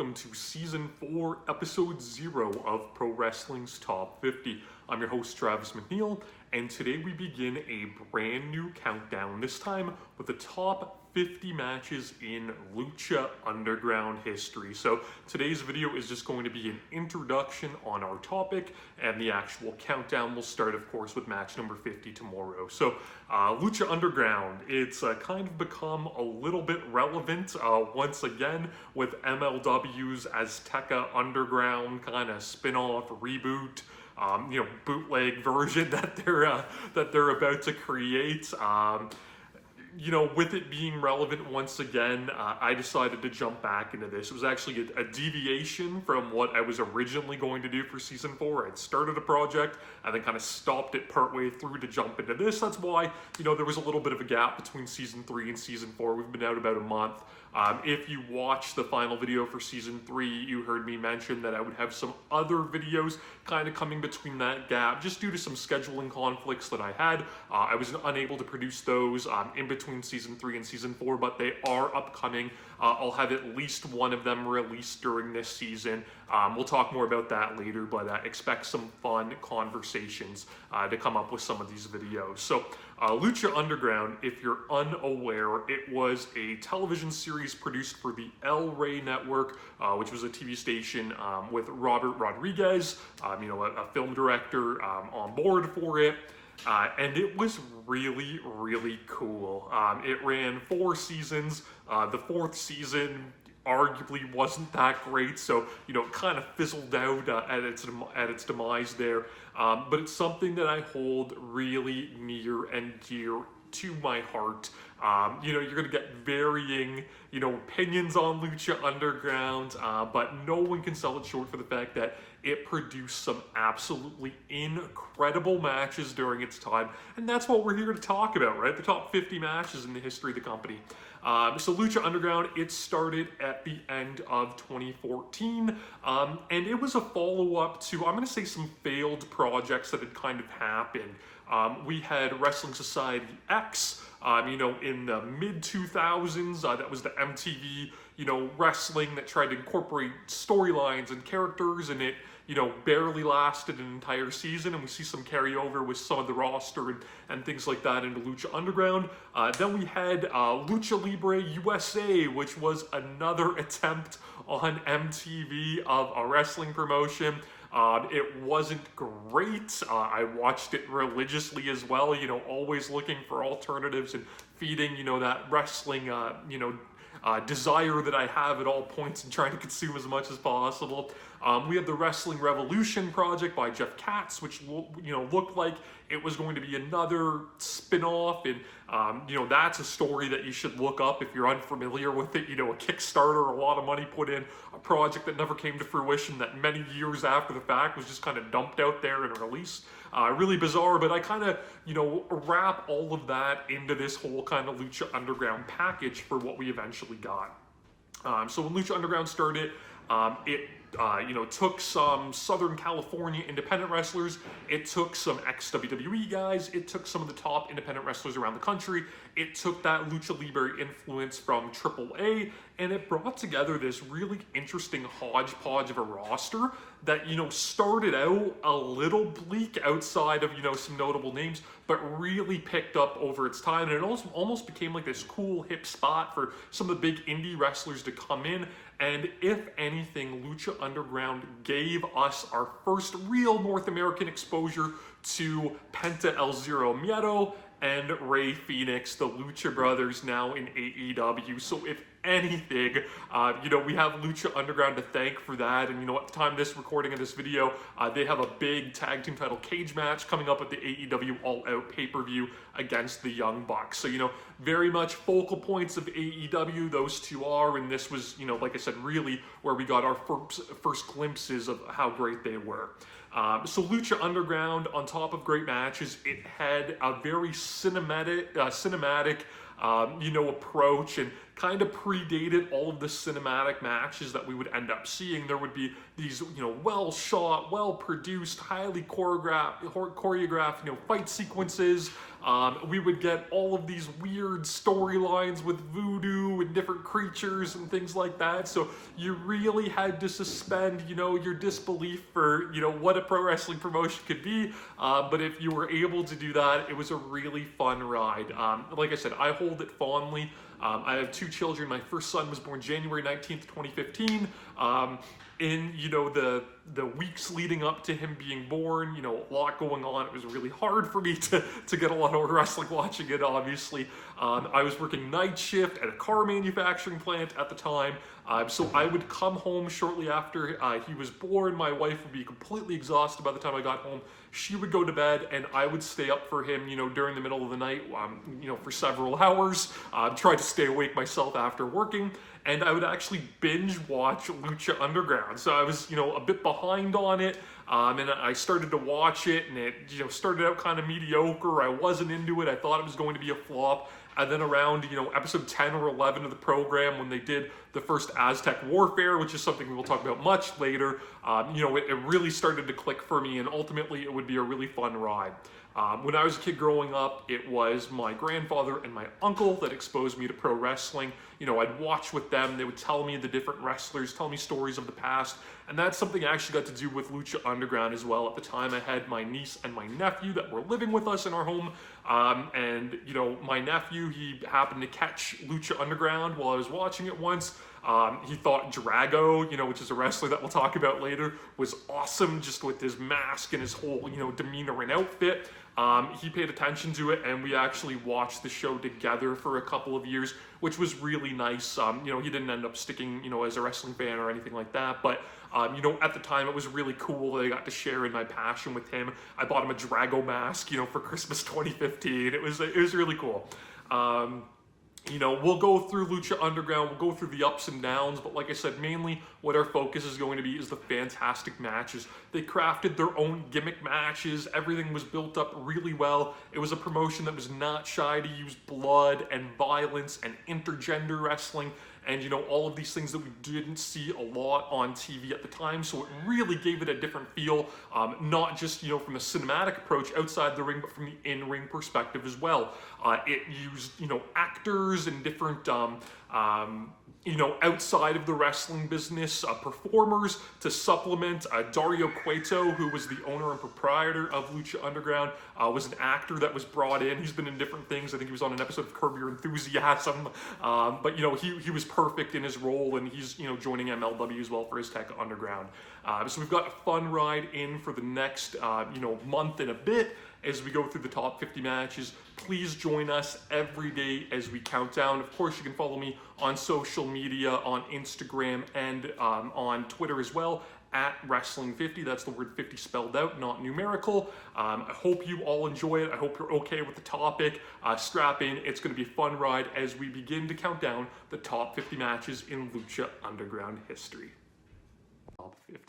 welcome to Season 4, Episode 0 of Pro Wrestling's Top 50. I'm your host, Travis McNeil, and today we begin a brand new countdown, this time with the top 50 matches in Lucha Underground history. So today's video is just going to be an introduction on our topic, and the actual countdown will start, of course, with match number 50 tomorrow. So Lucha Underground, it's kind of become a little bit relevant once again with MLW's Azteca Underground kind of spin-off reboot. Bootleg version that they're about to create. With it being relevant once again, I decided to jump back into this. It was actually a deviation from what I was originally going to do for Season 4. I'd started a project and then kind of stopped it partway through to jump into this. That's why, there was a little bit of a gap between Season 3 and Season 4. We've been out about a month. If you watched the final video for Season 3, you heard me mention that I would have some other videos kind of coming between that gap, just due to some scheduling conflicts that I had. I was unable to produce those in between Season 3 and Season 4, but they are upcoming. I'll have at least one of them released during this season. We'll talk more about that later, but expect some fun conversations to come up with some of these videos. So Lucha Underground, if you're unaware, it was a television series produced for the El Rey Network, which was a TV station with Robert Rodriguez, a film director on board for it. And it was really, really cool. It ran 4 seasons. The 4th season arguably wasn't that great, so it kind of fizzled out at its demise there. But it's something that I hold really near and dear to my heart. You're going to get varying, opinions on Lucha Underground, but no one can sell it short for the fact that it produced some absolutely incredible matches during its time, and that's what we're here to talk about, right? The top 50 matches in the history of the company. So Lucha Underground, it started at the end of 2014, and it was a follow-up to, I'm going to say, some failed projects that had kind of happened. We had Wrestling Society X, in the mid-2000s. That was the MTV, wrestling that tried to incorporate storylines and characters, and it, barely lasted an entire season, and we see some carryover with some of the roster and things like that into Lucha Underground. Then we had Lucha Libre USA, which was another attempt on MTV of a wrestling promotion. It wasn't great. I watched it religiously as well, always looking for alternatives and feeding, that wrestling, desire that I have at all points and trying to consume as much as possible. We had the Wrestling Revolution project by Jeff Katz, which looked like it was going to be another spin-off, and that's a story that you should look up if you're unfamiliar with it. A Kickstarter, a lot of money put in, a project that never came to fruition, that many years after the fact was just kind of dumped out there and released. Really bizarre, but I kind of, wrap all of that into this whole kind of Lucha Underground package for what we eventually got. So when Lucha Underground started, it took some Southern California independent wrestlers, it took some ex-WWE guys, it took some of the top independent wrestlers around the country, it took that Lucha Libre influence from AAA, and it brought together this really interesting hodgepodge of a roster that, started out a little bleak outside of, some notable names, but really picked up over its time, and it also almost became like this cool, hip spot for some of the big indie wrestlers to come in. And if anything, Lucha Underground gave us our first real North American exposure to Penta El Zero Miedo and Rey Fenix, the Lucha Brothers, now in AEW. So if anything, we have Lucha Underground to thank for that. And at the time of this recording of this video, they have a big tag team title cage match coming up at the AEW All Out pay-per-view against the Young Bucks. So, very much focal points of AEW, those two are, and this was, like I said, really where we got our first glimpses of how great they were. So Lucha Underground, on top of great matches, it had a very cinematic approach and kind of predated all of the cinematic matches that we would end up seeing. There would be these, well shot, well produced, highly choreographed, fight sequences. We would get all of these weird storylines with voodoo and different creatures and things like that. So you really had to suspend, your disbelief for, what a pro wrestling promotion could be. But if you were able to do that, it was a really fun ride. Like I said, I hold it fondly. I have 2 children. My first son was born January 19th, 2015. In the weeks leading up to him being born, a lot going on. It was really hard for me to get a lot of wrestling watching it, obviously. I was working night shift at a car manufacturing plant at the time. So I would come home shortly after he was born. My wife would be completely exhausted by the time I got home. She would go to bed and I would stay up for him, during the middle of the night, for several hours. Try to stay awake myself after working. And I would actually binge watch Lucha Underground. So I was, a bit behind on it. And I started to watch it and it, started out kind of mediocre. I wasn't into it. I thought it was going to be a flop. And then around, episode 10 or 11 of the program, when they did the first Aztec Warfare, which is something we will talk about much later, it really started to click for me, and ultimately it would be a really fun ride. When I was a kid growing up, it was my grandfather and my uncle that exposed me to pro wrestling. I'd watch with them. They would tell me the different wrestlers, tell me stories of the past. And that's something I actually got to do with Lucha Underground as well. At the time, I had my niece and my nephew that were living with us in our home. My nephew, he happened to catch Lucha Underground while I was watching it once. He thought Drago, which is a wrestler that we'll talk about later, was awesome just with his mask and his whole, demeanor and outfit. He paid attention to it, and we actually watched the show together for a couple of years, which was really nice. He didn't end up sticking, as a wrestling fan or anything like that, but at the time it was really cool that I got to share in my passion with him. I bought him a Drago mask, for Christmas 2015. It was really cool. We'll go through Lucha Underground, we'll go through the ups and downs, but like I said, mainly what our focus is going to be is the fantastic matches. They crafted their own gimmick matches, everything was built up really well. It was a promotion that was not shy to use blood and violence and intergender wrestling, and all of these things that we didn't see a lot on TV at the time, so it really gave it a different feel, not just from a cinematic approach outside the ring, but from the in-ring perspective as well. It used actors and different outside of the wrestling business, performers to supplement. Dario Cueto, who was the owner and proprietor of Lucha Underground, was an actor that was brought in. He's been in different things. I think he was on an episode of Curb Your Enthusiasm. But he was perfect in his role, and he's, joining MLW as well for his Tech Underground. So we've got a fun ride in for the next, month and a bit as we go through the top 50 matches. Please join us every day as we count down. Of course, you can follow me on social media, on Instagram and on Twitter as well, at Wrestling50. That's the word 50 spelled out, not numerical. I hope you all enjoy it. I hope you're okay with the topic. Strap in. It's going to be a fun ride as we begin to count down the top 50 matches in Lucha Underground history. Top 50.